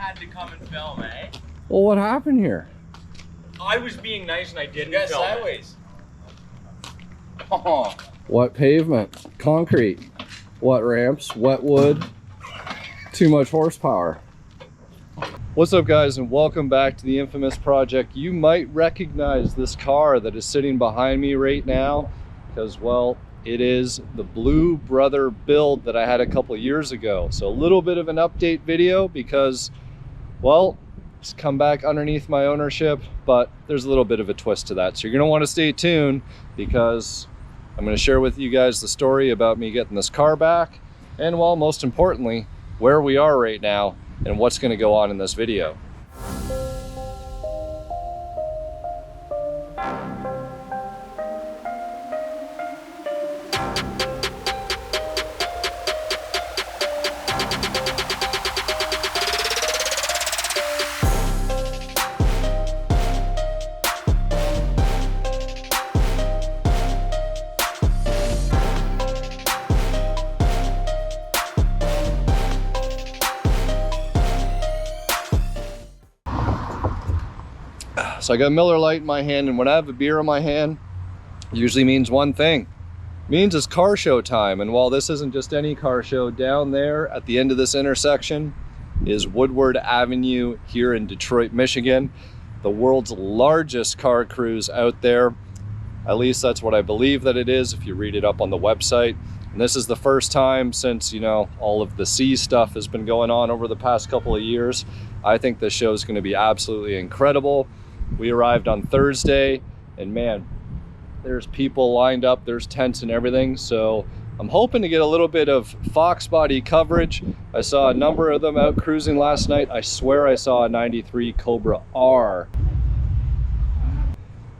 had to come and film, eh? Well, what happened here? I was being nice and I didn't Yeah, film sideways. Oh. What pavement? Concrete. What ramps? Wet wood. Too much horsepower. What's up, guys, and welcome back to the infamous project. You might recognize this car that is sitting behind me right now because, well, it is the Blue Brother build that I had a couple years ago. So a little bit of an update video because, well, it's come back underneath my ownership, but there's a little bit of a twist to that. So you're gonna want to stay tuned because I'm gonna share with you guys the story about me getting this car back and, well, most importantly, where we are right now and what's gonna go on in this video. So I got a Miller Lite in my hand, and when I have a beer in my hand, it usually means one thing. It means it's car show time. And while this isn't just any car show, down there at the end of this intersection is Woodward Avenue here in Detroit, Michigan, the world's largest car cruise out there. At least that's what I believe that it is if you read it up on the website. And this is the first time since, you know, all of the sea stuff has been going on over the past couple of years. I think this show is going to be absolutely incredible. We arrived on Thursday, and man, there's people lined up, there's tents and everything. So I'm hoping to get a little bit of Foxbody coverage. I saw a number of them out cruising last night. I swear I saw a 93 Cobra R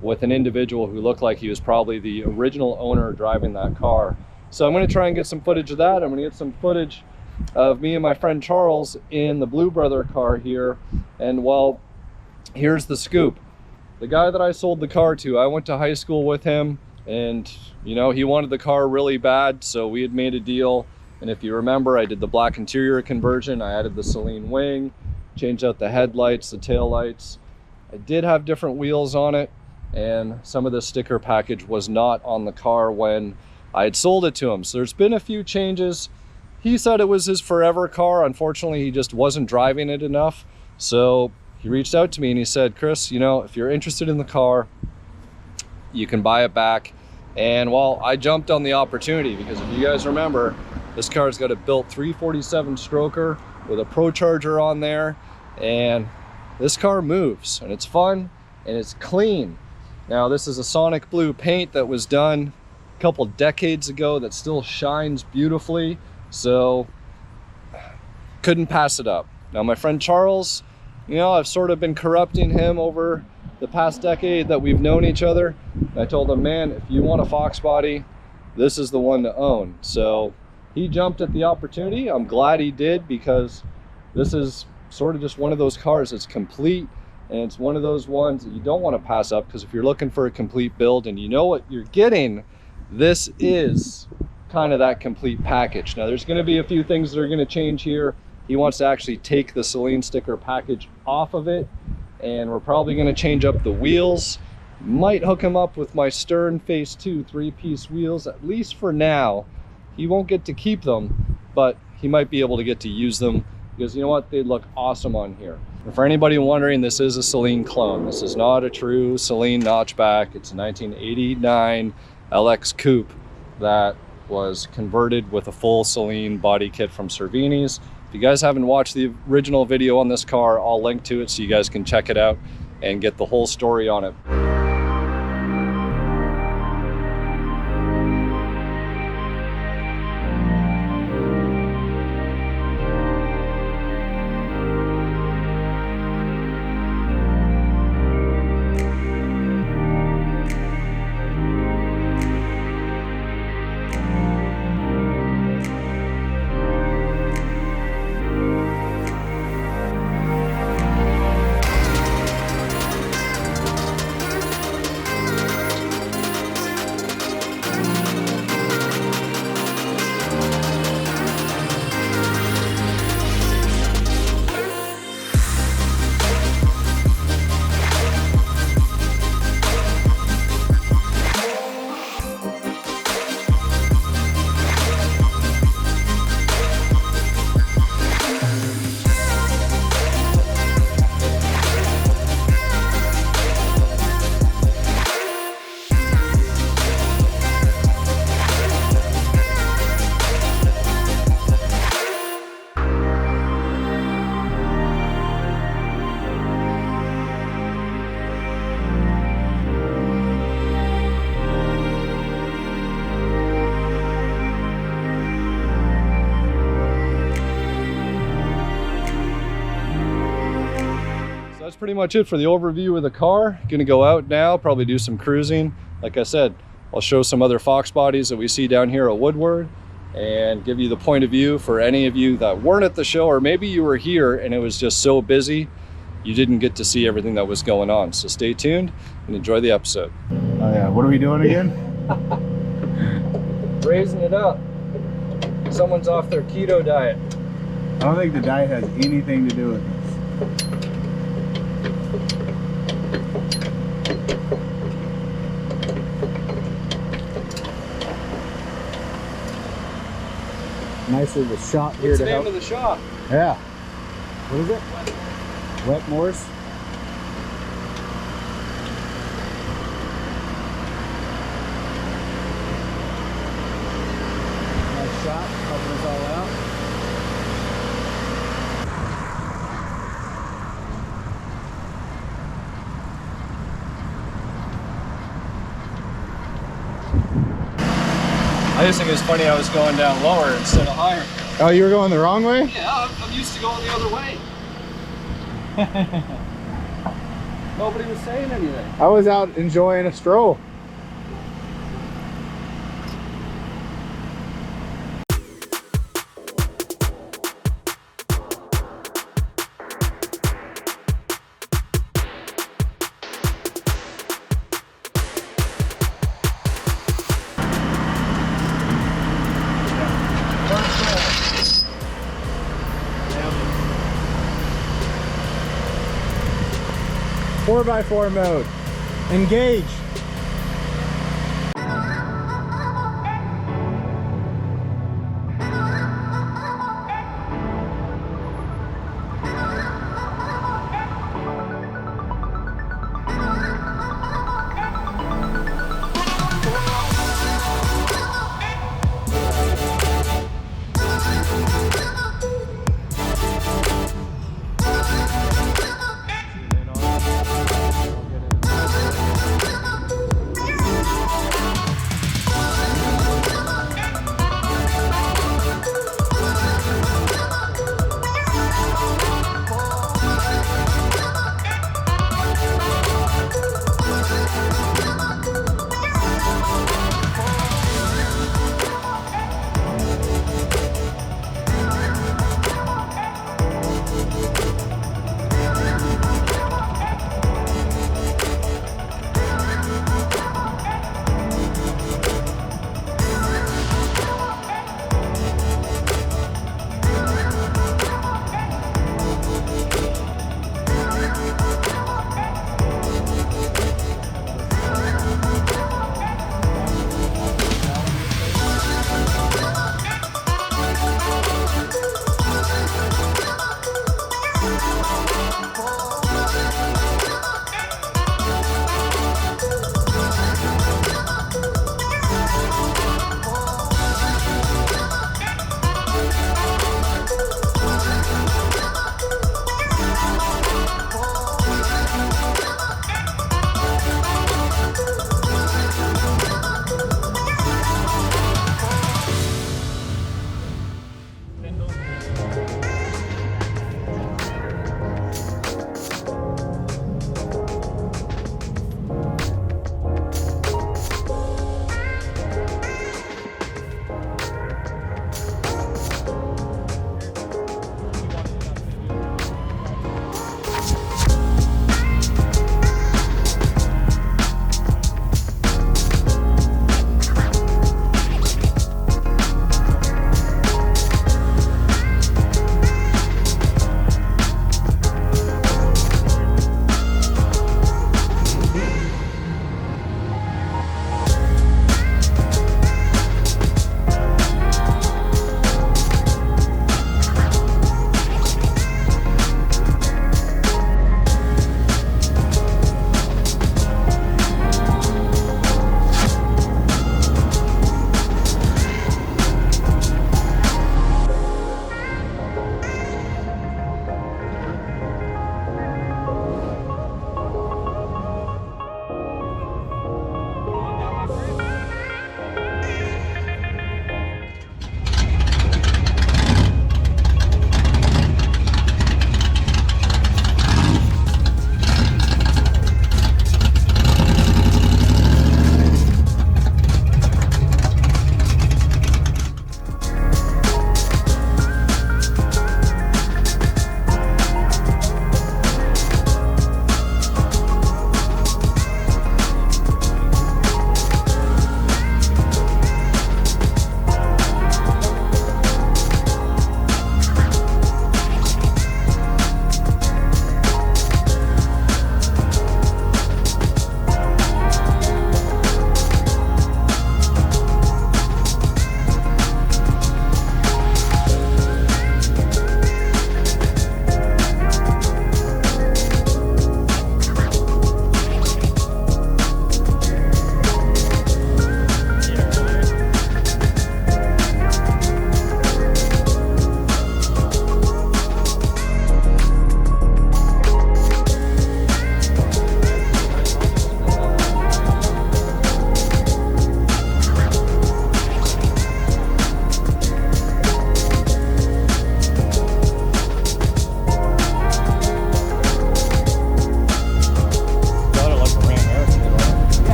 with an individual who looked like he was probably the original owner driving that car. So I'm going to try and get some footage of that. I'm going to get some footage of me and my friend Charles in the Blue Brother car here. And, well, here's the scoop. The guy that I sold the car to, I went to high school with him, and, you know, he wanted the car really bad, so we had made a deal. And if you remember, I did the black interior conversion. I added the Celine wing, changed out the headlights, the tail lights. I did have different wheels on it, and some of the sticker package was not on the car when I had sold it to him. So there's been a few changes. He said it was his forever car. Unfortunately, he just wasn't driving it enough. So he reached out to me and he said, Chris, you know, if you're interested in the car, you can buy it back. And, well, I jumped on the opportunity because if you guys remember, this car's got a built 347 stroker with a Pro Charger on there, and this car moves and it's fun and it's clean. Now, this is a Sonic Blue paint that was done a couple decades ago that still shines beautifully, so couldn't pass it up. Now, my friend Charles, you know, I've sort of been corrupting him over the past decade that we've known each other. And I told him, man, if you want a Foxbody, this is the one to own. So he jumped at the opportunity. I'm glad he did, because this is sort of just one of those cars that's complete, and it's one of those ones that you don't want to pass up, because if you're looking for a complete build and you know what you're getting, this is kind of that complete package. Now, there's going to be a few things that are going to change here. He wants to actually take the Celine sticker package off of it, and we're probably going to change up the wheels. Might hook him up with my Stern Phase 2 3-piece wheels, at least for now. He won't get to keep them, but he might be able to get to use them, because you know what, they look awesome on here. And for anybody wondering, this is a Celine clone. This is not a true Celine notchback. It's a 1989 LX Coupe that was converted with a full Celine body kit from Cervini's. If you guys haven't watched the original video on this car, I'll link to it so you guys can check it out and get the whole story on it. That's pretty much it for the overview of the car. Gonna go out now, probably do some cruising. Like I said, I'll show some other Foxbodies that we see down here at Woodward and give you the point of view for any of you that weren't at the show, or maybe you were here and it was just so busy you didn't get to see everything that was going on. So stay tuned and enjoy the episode. Oh yeah, what are we doing again? Raising it up. Someone's off their keto diet. I don't think the diet has anything to do with this. Nice little shop here What's to the name help. of the shop? Yeah. What is it? Wetmore's. Nice shop, helping us all out. I just think it's funny I was going down lower instead of higher. Oh, you were going the wrong way? Yeah, I'm used to going the other way. Nobody was saying anything. I was out enjoying a stroll. Four by four mode. Engage.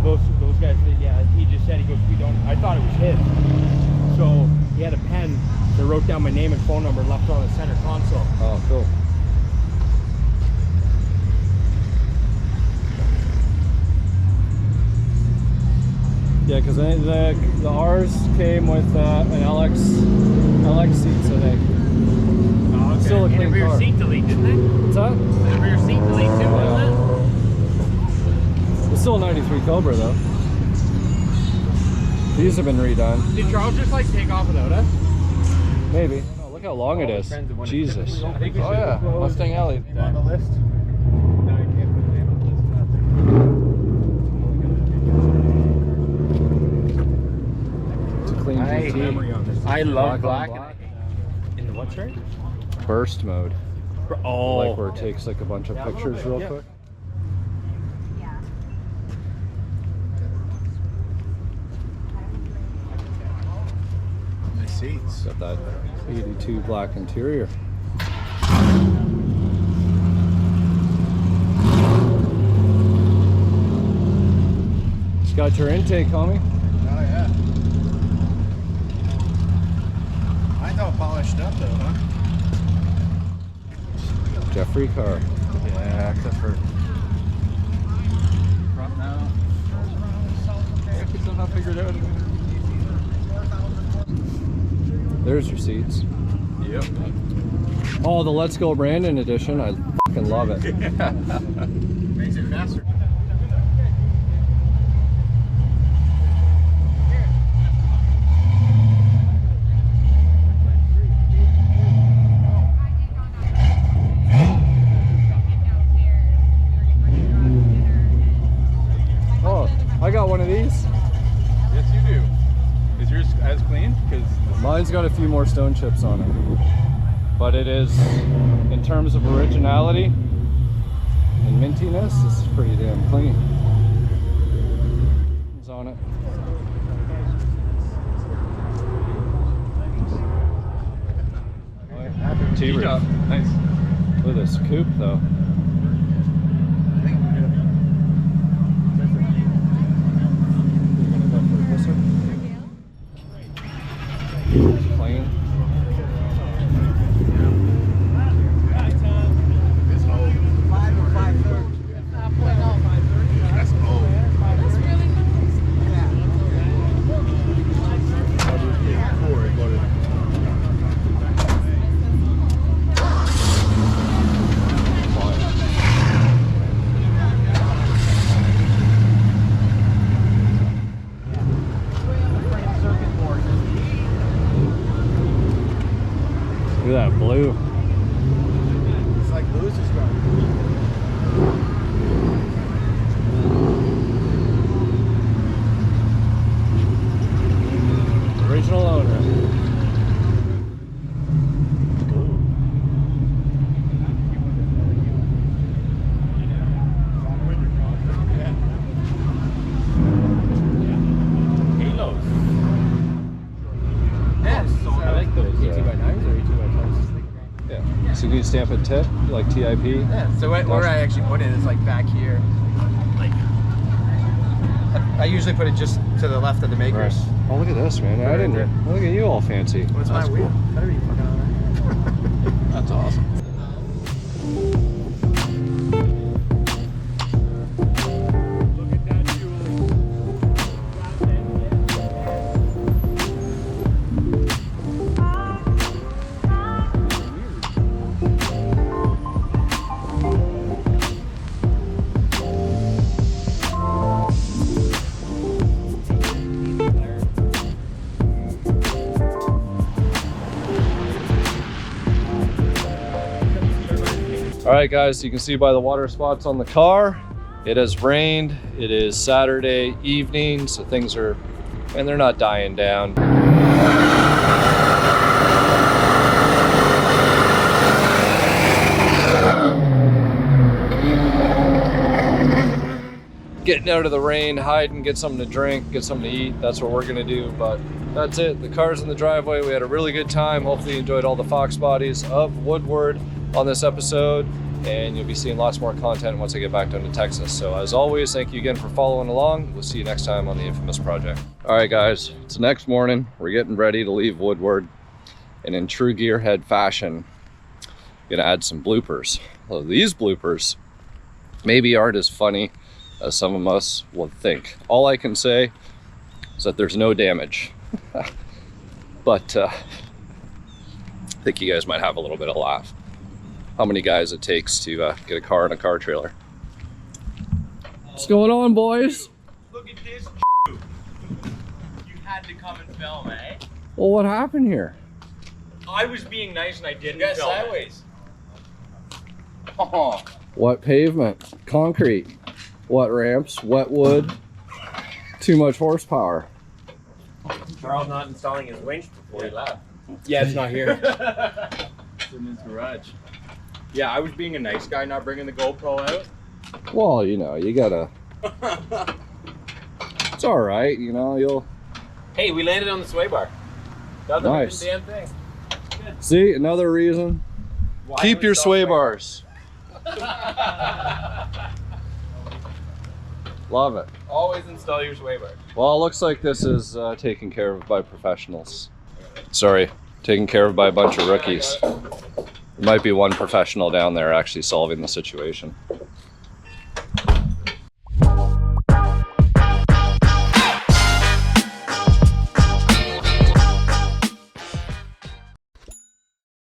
those guys, yeah, he just said, he goes, we don't, I thought it was his. So he had a pen that wrote down my name and phone number, left it on the center console. Oh, cool. Yeah, because the R's came with an LX seat, so they still a clean and car. rear seat delete, didn't they? What's that? And rear seat delete too, wasn't It's still a 93 Cobra though. These have been redone. Did Charles just like take off without us? Maybe. Oh, look how long it is. Jesus. I think we Oh yeah, Mustang Alley. on the list. No, you can't put the name on the list. It's a clean GT. I love Black black. on In the what shirt? Burst mode. Oh. Like where it takes like a bunch of pictures real quick. Nice seats. Got that 82 black interior. It's got your intake, homie. Oh yeah. Mine's all polished up though, huh? Jeffrey car. Yeah, except for front now. We somehow figured out. There's your seats. Yep. Oh, the Let's Go Brandon edition. I fucking love it. Makes it faster. Oh, I got one of these. Yes, you do. Is yours as clean? Because Mine's got a few more stone chips on it. But it is, in terms of originality and mintiness, this is pretty damn clean. It's on it. T-Rex. nice. Look at this coupe though. Clean. It's old. 5 or 530. That's old. That's really nice. Look at that blue. It's like Lewis's car. Original owner. Halos. Yes. I like those. 18x9s or 18x10s? Yeah. So you can stamp it tip, like TIP. Yeah. So where I actually put it is like back here. Like I usually put it just to the left of the makers. Oh, look at this, man. I didn't. Look at you all fancy. What's my wheel? Better be fucking on there. That's awesome. Look at that All right, guys, you can see by the water spots on the car, it has rained. It is Saturday evening, so things are, and they're not dying down. Getting out of the rain, hide and get something to drink, get something to eat. That's what we're gonna do, but that's it. The car's in the driveway. We had a really good time. Hopefully you enjoyed all the Foxbodies of Woodward on this episode. and you'll be seeing lots more content once I get back down to Texas. So as always, thank you again for following along. We'll see you next time on the Infamous Project. All right, guys, it's the next morning. We're getting ready to leave Woodward, and in true gearhead fashion, gonna add some bloopers. Well, these bloopers maybe aren't as funny as some of us would think. All I can say is that there's no damage. But I think you guys might have a little bit of a laugh. How many guys it takes to get a car and a car trailer. What's going on, boys? Look at this. You had to come and film, eh? Well, what happened here? I was being nice and I didn't film. Sideways. Oh. What pavement? Concrete. What ramps? Wet wood? Too much horsepower. Charles not installing his winch before he left. Yeah, it's not here. It's in his garage. Yeah, I was being a nice guy, not bringing the GoPro out. Well, you know, you gotta. It's all right, you know. You'll. Hey, we landed on the sway bar. That's Nice. the damn thing. See, another reason. Why Keep do we your stop sway bars. Love it. Always install your sway bar. Well, it looks like this is taken care of by professionals. Sorry, taken care of by a bunch of rookies. There might be one professional down there actually solving the situation.